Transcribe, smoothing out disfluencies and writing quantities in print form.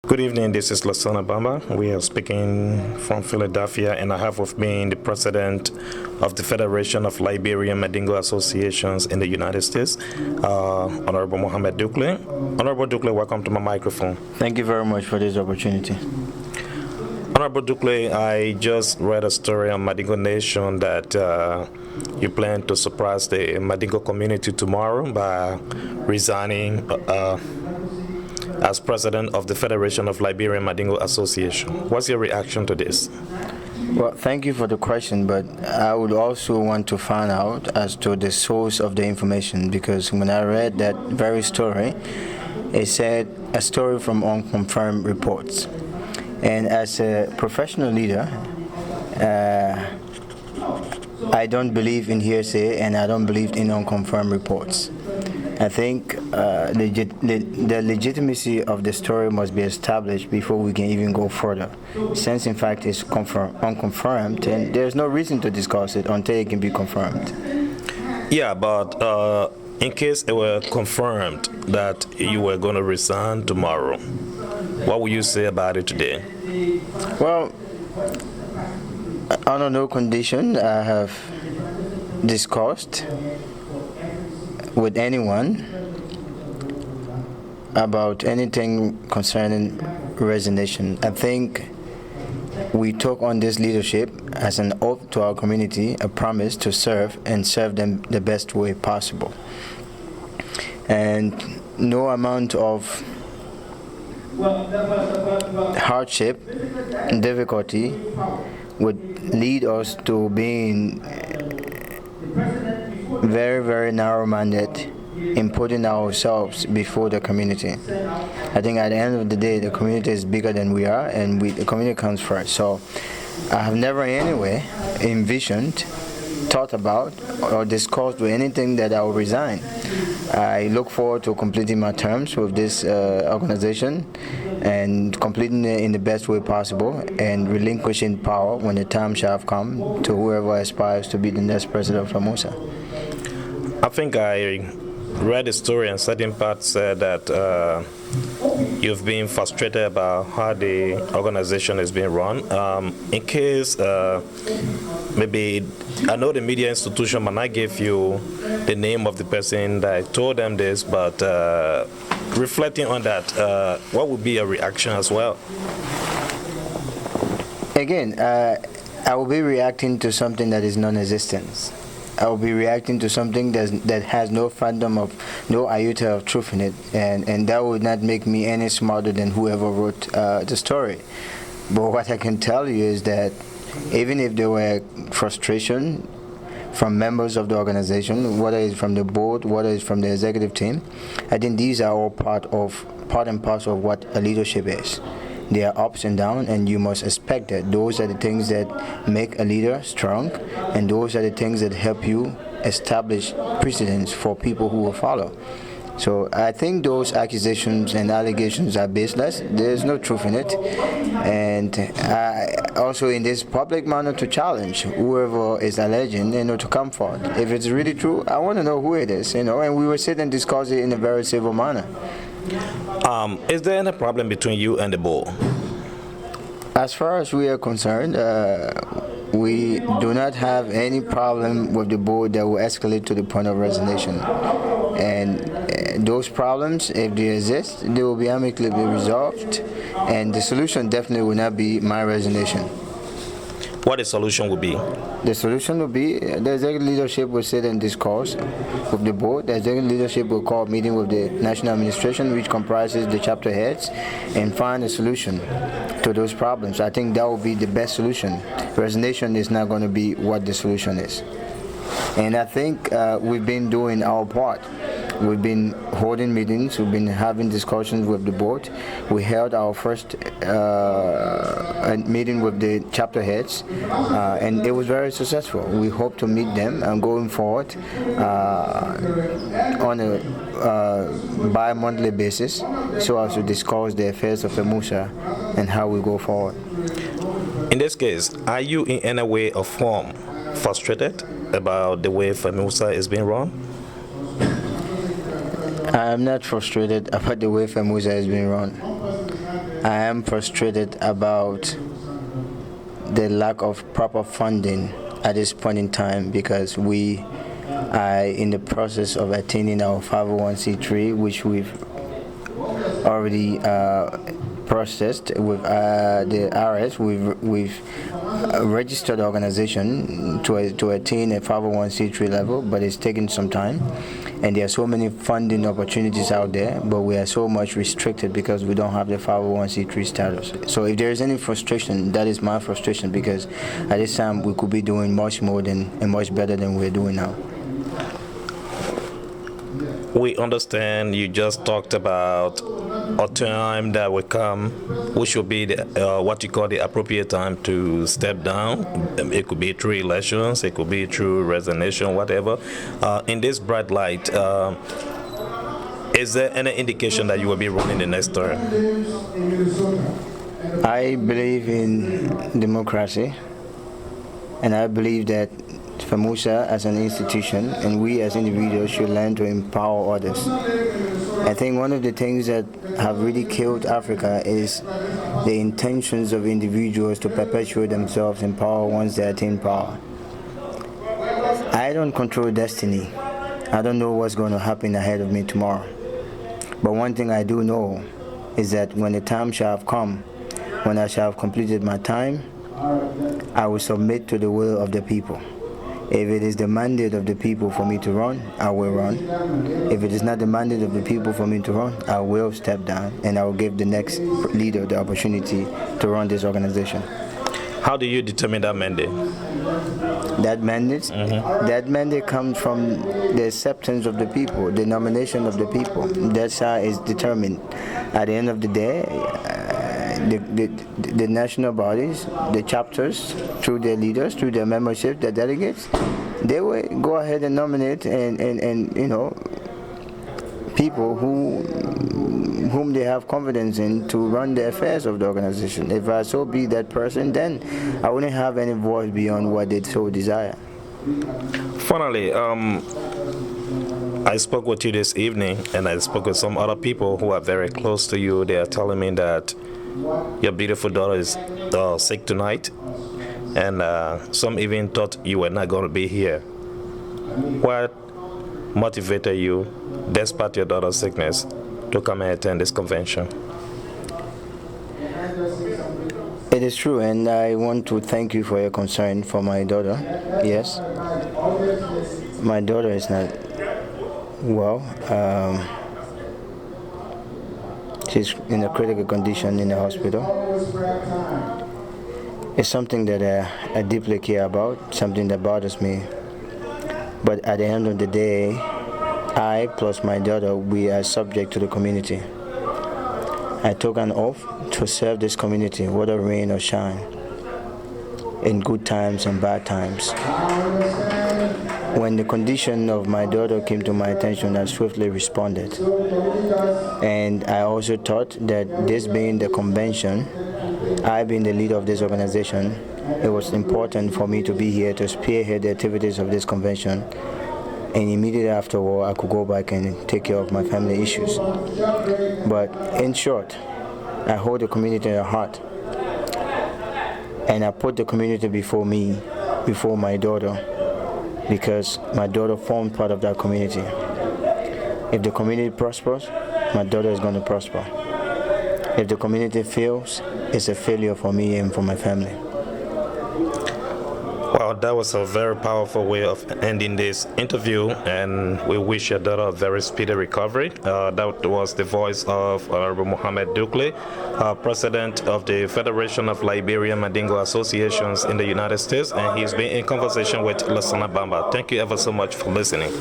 Good evening, this is Lassana Bamba. We are speaking from Philadelphia, and I have with me the president of the Federation of Liberian Mandingo Associations in the United States, Honorable Mohammed Dukle. Honorable Dukle, welcome to my microphone. Thank you very much for this opportunity. Honorable Dukle, I just read a story on Mandingo Nation that you plan to surprise the Mandingo community tomorrow by resigning as president of the Federation of Liberian Mandingo Association. What's your reaction to this? Well, thank you for the question, but I would also want to find out as to the source of the information, because when I read that very story, it said a story from unconfirmed reports. And as a professional leader, I don't believe in hearsay and I don't believe in unconfirmed reports. I think the legitimacy of the story must be established before we can even go further. Since in fact it's unconfirmed, and there's no reason to discuss it until it can be confirmed. Yeah, but in case it were confirmed that you were going to resign tomorrow, what would you say about it today? Well, under no condition I have discussed with anyone about anything concerning resignation. I think we took on this leadership as an oath to our community, a promise to serve and serve them the best way possible. And no amount of hardship and difficulty would lead us to being very, very narrow-minded in putting ourselves before the community. I think at the end of the day, the community is bigger than we are, and the community comes first. So I have never in any way envisioned, thought about, or discussed with anything that I will resign. I look forward to completing my terms with this organization and completing it in the best way possible and relinquishing power when the time shall have come to whoever aspires to be the next president of FELMAUSA. I think I read a story and certain part said that you've been frustrated about how the organization is being run. In case maybe I know the media institution might not give you the name of the person that told them this, but reflecting on that, what would be your reaction as well? Again, I will be reacting to something that is non-existent. I will be reacting to something that has no phantom of, no iota of truth in it, and that would not make me any smarter than whoever wrote the story. But what I can tell you is that even if there were frustration from members of the organization, whether it's from the board, whether it's from the executive team, I think these are all part and parcel of what a leadership is. There are ups and downs, and you must expect that. Those are the things that make a leader strong, and those are the things that help you establish precedents for people who will follow. So I think those accusations and allegations are baseless. There's no truth in it. And I also in this public manner to challenge whoever is alleging, to come forward. If it's really true, I want to know who it is, and we will sit and discuss it in a very civil manner. Is there any problem between you and the board? As far as we are concerned, we do not have any problem with the board that will escalate to the point of resignation. And those problems, if they exist, they will be amicably resolved, and the solution definitely will not be my resignation. What the solution would be? The solution would be the executive leadership will sit and discuss with the board. The executive leadership will call a meeting with the national administration, which comprises the chapter heads, and find a solution to those problems. I think that will be the best solution. Resignation is not going to be what the solution is. And I think we've been doing our part. We've been holding meetings, we've been having discussions with the board. We held our first meeting with the chapter heads, and it was very successful. We hope to meet them and going forward on a bi-monthly basis so as to discuss the affairs of FELMAUSA and how we go forward. In this case, are you in any way or form frustrated about the way FELMAUSA is being run? I'm not frustrated about the way FELMAUSA is being run. I am frustrated about the lack of proper funding at this point in time because we are in the process of attaining our 501c3, which we've already processed with the IRS. We've registered the organization to attain a 501c3 level, but it's taking some time. And there are so many funding opportunities out there, but we are so much restricted because we don't have the 501c3 status. So if there is any frustration, that is my frustration, because at this time we could be doing much more than and much better than we're doing now. We understand you just talked about a time that will come, which will be the, what you call the appropriate time to step down. It could be through elections, it could be through resignation, whatever. In this bright light, is there any indication that you will be running the next term? I believe in democracy, and I believe that FELMAUSA as an institution and we as individuals should learn to empower others. I think one of the things that have really killed Africa is the intentions of individuals to perpetuate themselves in power once they attain power. I don't control destiny. I don't know what's going to happen ahead of me tomorrow. But one thing I do know is that when the time shall have come, when I shall have completed my time, I will submit to the will of the people. If it is the mandate of the people for me to run, I will run. If it is not the mandate of the people for me to run, I will step down and I will give the next leader the opportunity to run this organization. How do you determine that mandate? That mandate? That mandate comes from the acceptance of the people, the nomination of the people. That's how it's determined. At the end of the day, the national bodies, the chapters, through their leaders, through their membership, their delegates, they will go ahead and nominate and you know, people whom they have confidence in to run the affairs of the organization. If I so be that person, then I wouldn't have any voice beyond what they so desire. Finally, I spoke with you this evening, and I spoke with some other people who are very close to you. They are telling me that your beautiful daughter is sick tonight, and some even thought you were not going to be here. What motivated you, despite your daughter's sickness, to come and attend this convention? It is true, and I want to thank you for your concern for my daughter. Yes, my daughter is not well. She's in a critical condition in the hospital. It's something that I deeply care about, something that bothers me. But at the end of the day, I plus my daughter, we are subject to the community. I took an oath to serve this community, whether rain or shine, in good times and bad times. When the condition of my daughter came to my attention, I swiftly responded. And I also thought that this being the convention, I being the leader of this organization, it was important for me to be here to spearhead the activities of this convention. And immediately afterward, I could go back and take care of my family issues. But in short, I hold the community at heart. And I put the community before me, before my daughter, because my daughter formed part of that community. If the community prospers, my daughter is going to prosper. If the community fails, it's a failure for me and for my family. Well, that was a very powerful way of ending this interview, and we wish your daughter a very speedy recovery. That was the voice of Honorable Mohammed Dukle, President of the Federation of Liberian Mandingo Associations in the United States, and he's been in conversation with Lassana Bamba. Thank you ever so much for listening.